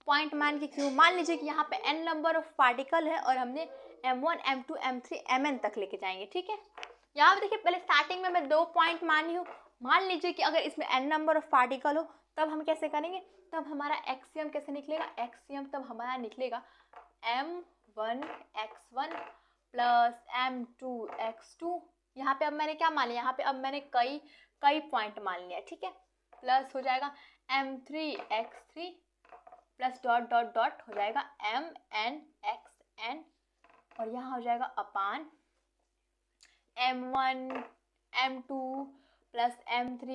[SPEAKER 1] पॉइंट मान के क्यों, मान लीजिए कि यहाँ पे n नंबर ऑफ पार्टिकल है और हमने m1 m2 m3 mn तक लेके जाएंगे, ठीक है। यहाँ पे देखिए पहले स्टार्टिंग में मैं 2 पॉइंट मानी हूँ, मान लीजिए कि अगर इसमें n नंबर ऑफ पार्टिकल हो तब हम कैसे करेंगे, तब हमारा एक्सियम कैसे निकलेगा, एक्सियम तब हमारा निकलेगा m1x1 प्लस m2x2। यहाँ पे अब मैंने क्या मान लिया, यहाँ पे अब मैंने कई पॉइंट मान लिया, ठीक है, प्लस हो जाएगा m3x3 plus dot dot dot हो जाएगा mnxn और यहाँ हो जाएगा अपान m1 m2 plus m3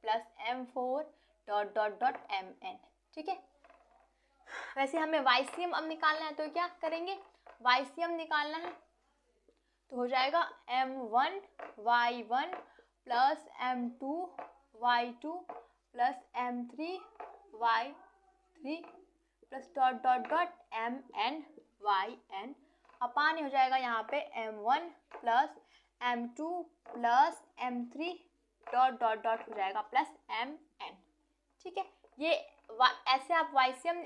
[SPEAKER 1] plus m4 dot dot dot mn, ठीक है। वैसे हमें YCM अब निकालना है तो क्या करेंगे, YCM निकालना है तो हो जाएगा m1y1 plus m2y2 plus m3y3 plus dot dot dot mnyn अपान हो जाएगा यहाँ पे m1 plus m2 plus m3 dot dot dot हो जाएगा प्लस mn, ठीक है। ये ऐसे आप YCM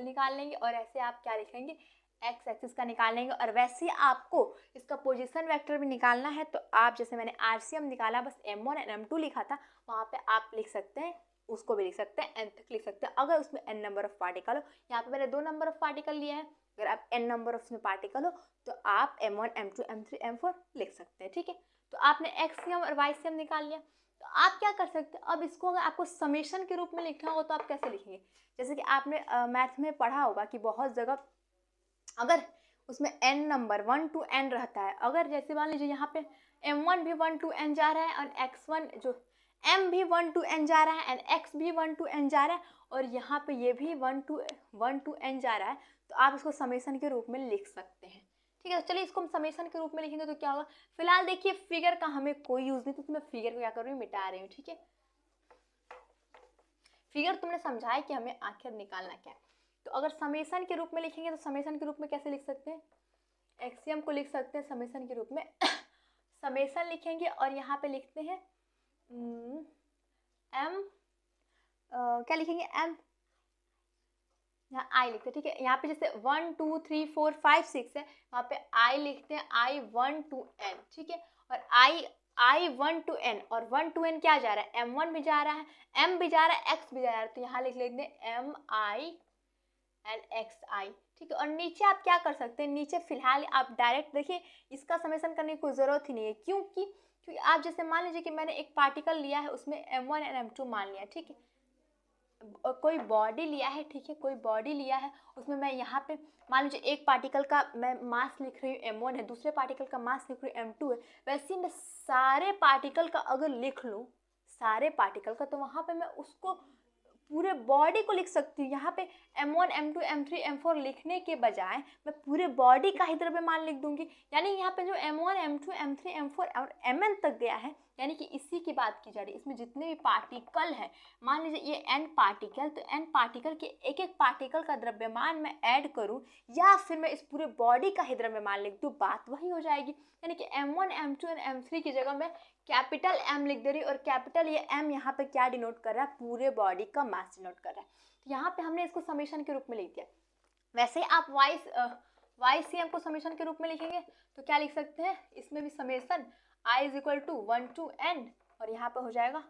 [SPEAKER 1] निकाल लेंगे और ऐसे आप क्या लिखेंगे, एक्स एक्सिस का निकाल लेंगे। और वैसे ही आपको इसका पोजीशन वेक्टर भी निकालना है तो आप, जैसे मैंने RCM निकाला बस m1 और m2 लिखा था, वहाँ पे आप लिख सकते हैं, उसको भी लिख सकते हैं, n तक लिख सकते हैं अगर उसमें n नंबर ऑफ पार्टिकल हो। यहाँ पे मैंने 2 नंबर ऑफ पार्टिकल लिया है, अगर आप n नंबर ऑफ उसमें पार्टिकल हो तो आप m1 m2 m3 m4 लिख सकते हैं, ठीक है। तो आपने एक्सियम और YCM निकाल लिया, तो आप क्या कर सकते हैं, अब इसको अगर आपको समेशन के रूप में लिखना हो तो आप कैसे लिखेंगे, जैसे कि आपने मैथ में पढ़ा होगा कि बहुत जगह अगर उसमें n नंबर 1 to n रहता है, अगर जैसे मान लीजिए यहाँ पे m1 भी 1 to n जा रहा है और x1 जो m भी 1 to n जा रहा है एंड x भी 1 to n जा रहा है और यहाँ पे ये भी 1 to n जा रहा है, तो आप इसको समेशन के रूप में लिख सकते हैं, ठीक है। चलिए इसको हम समेशन के रूप में लिखेंगे तो क्या होगा, फिलहाल देखिए फिगर का हमें कोई यूज नहीं, तो मैं फिगर को क्या कर रही हूँ, मिटा रही हूँ, ठीक है। फिगर तुमने समझाया कि हमें आखिर निकालना क्या है। तो अगर समेशन के रूप में लिखेंगे तो समेशन के रूप में कैसे लिख सकते हैं, एक्सियम को लिख सकते हैं समेशन के रूप में समेशन लिखेंगे और यहाँ पे लिखते हैं क्या लिखेंगे, m, यहाँ आई लिखते हैं, ठीक है। यहाँ पे जैसे 1 2 3 4 5 6 है, वहाँ पे आई लिखते हैं I1 to n, ठीक है। और I1 to n और 1 to n क्या जा रहा है, m1 भी जा रहा है, m भी जा रहा है, x भी जा रहा है, तो यहाँ लिख लेते हैं mi एंड xi, ठीक है। और नीचे आप क्या कर सकते हैं, नीचे फिलहाल आप डायरेक्ट देखिए इसका समेशन करने की कोई ज़रूरत ही नहीं है, क्योंकि आप जैसे मान लीजिए कि मैंने एक पार्टिकल लिया है उसमें m1 एंड m2 मान लिया, ठीक है, और कोई बॉडी लिया है, ठीक है, कोई बॉडी लिया है उसमें मैं यहाँ पे मान लीजिए एक पार्टिकल का मैं मास लिख रही हूँ m1 है, दूसरे पार्टिकल का मास लिख रही हूँ m2 है, वैसे ही मैं सारे पार्टिकल का अगर लिख लूँ, सारे पार्टिकल का, तो वहाँ पे मैं उसको पूरे बॉडी को लिख सकती हूँ। यहाँ पे m1 m2 m3 m4 लिखने के बजाय मैं पूरे बॉडी का ही द्रव्यमान लिख दूंगी, यानी यहाँ पे जो m1 m2 m3 m4 और mn तक गया है, यानी कि इसी की बात की जा रही है, इसमें जितने भी पार्टिकल हैं, मान लीजिए ये n पार्टिकल, तो n पार्टिकल के एक एक पार्टिकल का द्रव्यमान मैं ऐड करूँ या फिर मैं इस पूरे बॉडी का ही द्रव्यमान लिख दूँ, बात वही हो जाएगी। यानी कि m1 m2 और m3 की जगह मैं कैपिटल M लिख दे रही और कैपिटल ये M यहाँ पे क्या डिनोट कर रहा है, पूरे बॉडी का मास डिनोट कर रहा है, तो यहाँ पे हमने इसको समेशन के रूप में लिख दिया। वैसे ही आप YCM को समेशन के रूप में लिखेंगे तो क्या लिख सकते हैं, इसमें भी summation I is equal to 1 to n और यहाँ पे हो जाएगा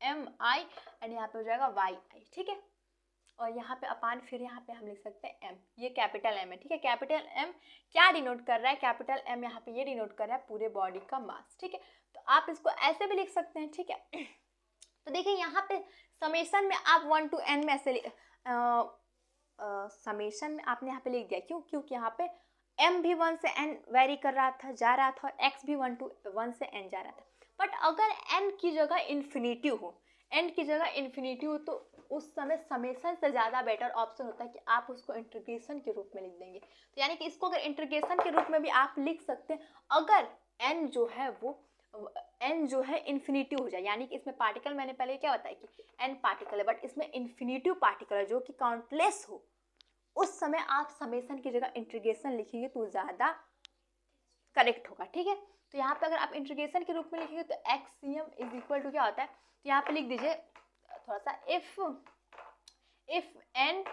[SPEAKER 1] mi एंड यहाँ पे हो जाएगा yi, ठीक है। और यहाँ पे अपान फिर यहाँ पे हम लिख सकते हैं m, ये कैपिटल M है, ठीक है। कैपिटल M क्या डिनोट कर रहा है, कैपिटल M यहाँ पे ये डिनोट कर रहा है पूरे बॉडी का मास, ठीक है। तो आप इसको ऐसे भी लिख सकते हैं, ठीक है। तो देखिए यहाँ पे समेशन में आप 1 to n में ऐसे समेशन में आपने यहाँ पे लिख दिया, क्यों, क्योंकि यहाँ पे m भी 1 से n वेरी कर रहा था, जा रहा था, और x भी 1 to 1 से n जा रहा था। बट अगर n की जगह इन्फिनिटी हो, n की जगह इन्फिनिटी हो, तो उस समय समेशन से ज़्यादा बेटर ऑप्शन होता है कि आप उसको इंटीग्रेशन के रूप में लिख देंगे। तो यानी कि इसको अगर इंटीग्रेशन के रूप में भी आप लिख सकते हैं, अगर n जो है वो n जो है इन्फिनिटी हो जाए, यानी कि इसमें पार्टिकल मैंने पहले क्या बताया कि n पार्टिकल है, बट इसमें इन्फिनिटिव पार्टिकल है जो कि काउंटलेस हो, उस समय आप समेशन की जगह इंटीग्रेशन लिखेंगे तो ज़्यादा करेक्ट होगा। ठीक है, तो यहाँ पे अगर आप इंटीग्रेशन के रूप में लिखेंगे तो एक्सियम इज इक्वल टू क्या होता है, तो यहाँ पे लिख दीजिए थोड़ा सा, if n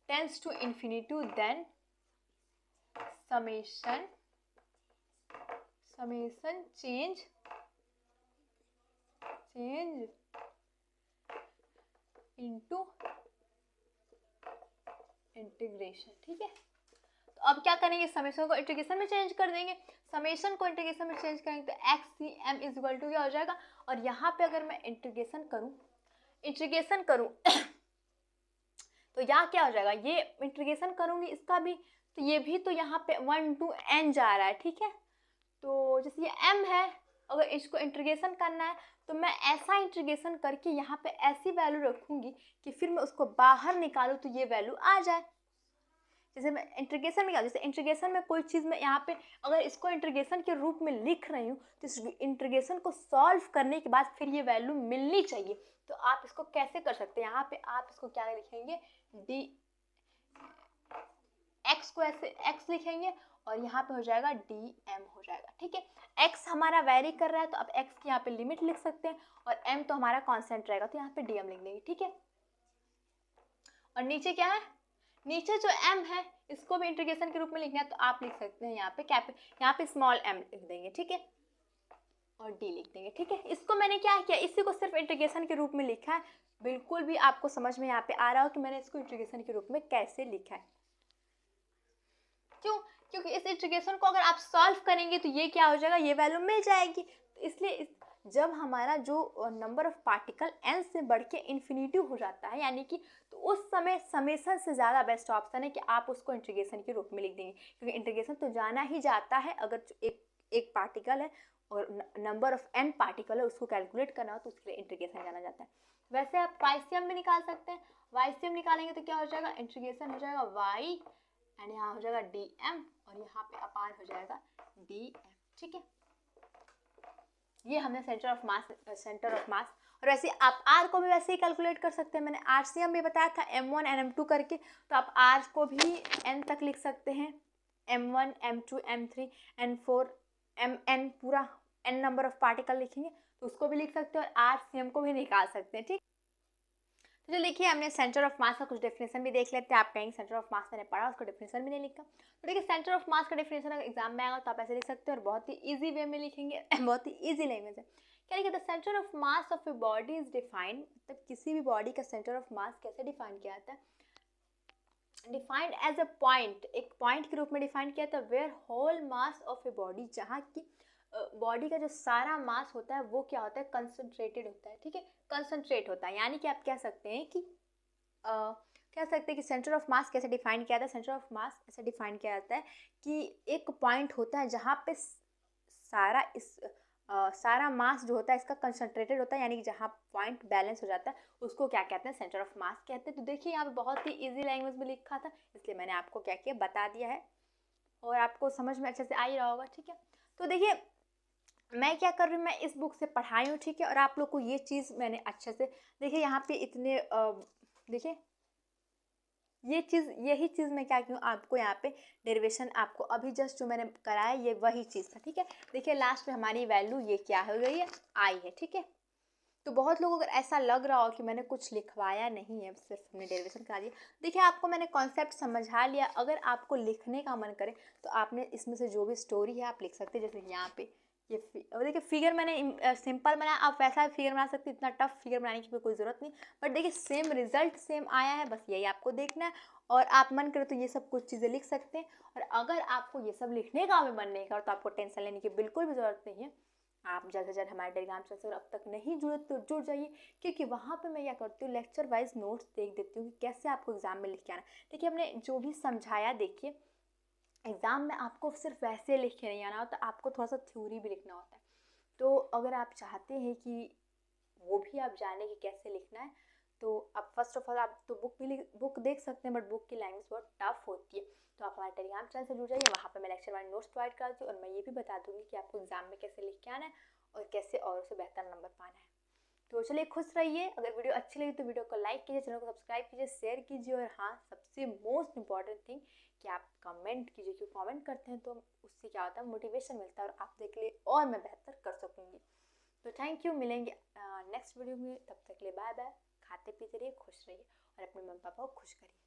[SPEAKER 1] tends to infinity then summation change into integration. ठीक है, तो अब क्या करेंगे, समेशन को इंटीग्रेशन में चेंज कर देंगे। समेशन को इंटीग्रेशन में चेंज करेंगे तो एक्स इज इक्वल टू क्या हो जाएगा, और यहाँ पे अगर मैं इंटीग्रेशन करूँ तो यहाँ क्या हो जाएगा, ये इंटीग्रेशन करूँगी इसका भी, तो ये भी तो यहाँ पे 1 to n जा रहा है। ठीक है, तो जैसे ये m है, अगर इसको इंटीग्रेशन करना है तो मैं ऐसा इंटीग्रेशन करके यहाँ पे ऐसी वैल्यू रखूँगी कि फिर मैं उसको बाहर निकालूँ तो ये वैल्यू आ जाए। जैसे मैं इंटीग्रेशन में जैसे इंटीग्रेशन में कोई चीज़ मैं यहाँ पे अगर इसको इंटीग्रेशन के रूप में लिख रही हूँ तो इस इंटीग्रेशन को सॉल्व करने के बाद फिर ये वैल्यू मिलनी चाहिए। तो आप इसको कैसे कर सकते हैं, यहाँ पे आप इसको क्या लिखेंगे, डी एक्स को ऐसे एक्स लिखेंगे और यहाँ पे हो जाएगा डी एम हो जाएगा। ठीक है, एक्स हमारा वेरी कर रहा है तो अब एक्स की यहाँ पे लिमिट लिख सकते हैं और एम तो हमारा कांस्टेंट रहेगा तो यहाँ पे डी एम लिख देंगे। ठीक है, और नीचे क्या है, नीचे जो m है इसको भी इंटीग्रेशन के रूप में लिखना है तो आप लिख सकते हैं यहाँ पे स्मॉल m लिख देंगे। ठीक है, और d लिख देंगे। ठीक है, इसको मैंने क्या किया, इसी को सिर्फ इंटीग्रेशन के रूप में लिखा है। बिल्कुल भी आपको समझ में यहाँ पे आ रहा हो कि मैंने इसको इंटीग्रेशन के रूप में कैसे लिखा है। क्यों, क्योंकि इस इंटीग्रेशन को अगर आप सॉल्व करेंगे तो ये क्या हो जाएगा, ये वैल्यू मिल जाएगी। तो इसलिए जब हमारा जो नंबर ऑफ पार्टिकल n से बढ़ के इन्फिनिटी हो जाता है, यानी कि तो उस समय समेशन से ज़्यादा बेस्ट ऑप्शन है कि आप उसको इंटीग्रेशन के रूप में लिख देंगे, क्योंकि इंटीग्रेशन तो जाना ही जाता है। अगर एक पार्टिकल है और नंबर ऑफ n पार्टिकल है उसको कैलकुलेट करना हो तो उसके लिए इंटीग्रेशन जाना जाता है। वैसे आप वाईसीएम भी निकाल सकते हैं, वाईसीएम निकालेंगे तो क्या हो जाएगा, इंटीग्रेशन हो जाएगा y एंड यहाँ हो जाएगा डी एम और यहाँ पे अपान हो जाएगा डी एम। ठीक है, ये हमने सेंटर ऑफ मास। और वैसे आप r को भी वैसे ही कैलकुलेट कर सकते हैं, मैंने RCM भी बताया था m1 and m2 करके, तो आप r को भी n तक लिख सकते हैं, m1 m2 m3 m4 mn, पूरा n नंबर ऑफ पार्टिकल लिखेंगे तो उसको भी लिख सकते हैं और RCM को भी निकाल सकते हैं। ठीक, तो जो देखिए हमने सेंटर ऑफ मास का कुछ डेफिनेशन भी देख लेते हैं। आप कहेंगे सेंटर ऑफ मास मैंने पढ़ा, उसको डेफिनेशन भी नहीं लिखा। तो देखिए सेंटर ऑफ मास का डेफिनेशन अगर एग्जाम में आएगा तो आप ऐसे लिख सकते हैं और बहुत ही इजी वे में लिखेंगे, बहुत ही इजी लैंग्वेज है। क्या लिखा, the centre of mass of a body is defined, मतलब किसी भी बॉडी का सेंटर ऑफ मास कैसे डिफाइन किया जाता है, डिफाइंड एज अ पॉइंट, एक पॉइंट के रूप में डिफाइन किया था, where whole mass of a body, जहाँ की बॉडी का जो सारा मास होता है वो क्या होता है, कंसंट्रेटेड होता है। ठीक है, कंसंट्रेट होता है, यानी कि आप कह सकते हैं कि सेंटर ऑफ मास कैसे डिफाइन किया जाता है। सेंटर ऑफ मास ऐसे डिफाइन किया जाता है कि एक पॉइंट होता है जहाँ पे सारा मास जो होता है इसका कंसंट्रेटेड होता है, यानी कि जहाँ पॉइंट बैलेंस हो जाता है उसको क्या कहते हैं, सेंटर ऑफ मास कहते हैं। तो देखिए यहाँ पे बहुत ही इजी लैंग्वेज में लिखा था, इसलिए मैंने आपको क्या किया बता दिया है और आपको समझ में अच्छे से आ ही रहा होगा। ठीक है, तो देखिए मैं क्या कर रही हूँ, मैं इस बुक से पढ़ाई हूँ। ठीक है, और आप लोग को ये चीज़ मैंने अच्छे से देखिए यहाँ पे इतने देखिए यही चीज़ मैं क्या क्यों आपको यहाँ पे डेरिवेशन आपको अभी जस्ट जो मैंने कराया ये वही चीज़ था। ठीक है, देखिए लास्ट में हमारी वैल्यू ये क्या हो गई है, आई है। ठीक है, तो बहुत लोगों को अगर ऐसा लग रहा हो कि मैंने कुछ लिखवाया नहीं है, सिर्फ हमने डेरिवेशन करा दिया, देखिए आपको मैंने कॉन्सेप्ट समझा लिया। अगर आपको लिखने का मन करे तो आपने इसमें से जो भी स्टोरी है आप लिख सकते हैं। जैसे यहाँ पे ये देखिए फिगर मैंने सिंपल बनाया, आप वैसा फिगर बना सकते हैं, इतना टफ फिगर बनाने की कोई ज़रूरत नहीं। बट देखिए सेम रिजल्ट सेम आया है, बस यही आपको देखना है और आप मन करे तो ये सब कुछ चीज़ें लिख सकते हैं। और अगर आपको ये सब लिखने का भी मन नहीं कर तो आपको टेंशन लेने की बिल्कुल भी ज़रूरत नहीं है। आप जल्द से जल्द हमारे टेलीग्राम चैनल से अब तक नहीं जुड़े तो जुड़ जाइए, क्योंकि वहाँ पे मैं क्या करती हूँ लेक्चर वाइज नोट्स देख देती हूँ कि कैसे आपको एग्जाम में लिख के आना। देखिए हमने जो भी समझाया, देखिए एग्ज़ाम में आपको सिर्फ वैसे लिख के नहीं आना होता, आपको थोड़ा सा थ्योरी भी लिखना होता है। तो अगर आप चाहते हैं कि वो भी आप जाने कि कैसे लिखना है तो अब फर्स्ट ऑफ ऑल आप तो बुक देख सकते हैं, बट बुक की लैंग्वेज बहुत टफ होती है। तो आप हमारे टेलीग्राम चैनल से जुड़ जाइए, वहाँ पर मैं लेक्चर वाइज नोट्स प्रोवाइड करती हूँ और मैं ये भी बता दूँगी कि आपको एग्जाम में कैसे लिख के आना है और कैसे और से बेहतर नंबर पाना है। तो चलिए खुश रहिए। अगर वीडियो अच्छी लगी तो वीडियो को लाइक कीजिए, चैनल को सब्सक्राइब कीजिए, शेयर कीजिए और हाँ, सबसे मोस्ट इम्पॉर्टेंट थिंग कि आप कमेंट कीजिए, क्योंकि कमेंट करते हैं तो उससे क्या होता है, मोटिवेशन मिलता है और आप देख लिए और मैं बेहतर कर सकूँगी। तो थैंक यू, मिलेंगे नेक्स्ट वीडियो में, तब तक के लिए बाय बाय। खाते पीते रहिए, खुश रहिए और अपने मम्मी पापा को खुश करिए।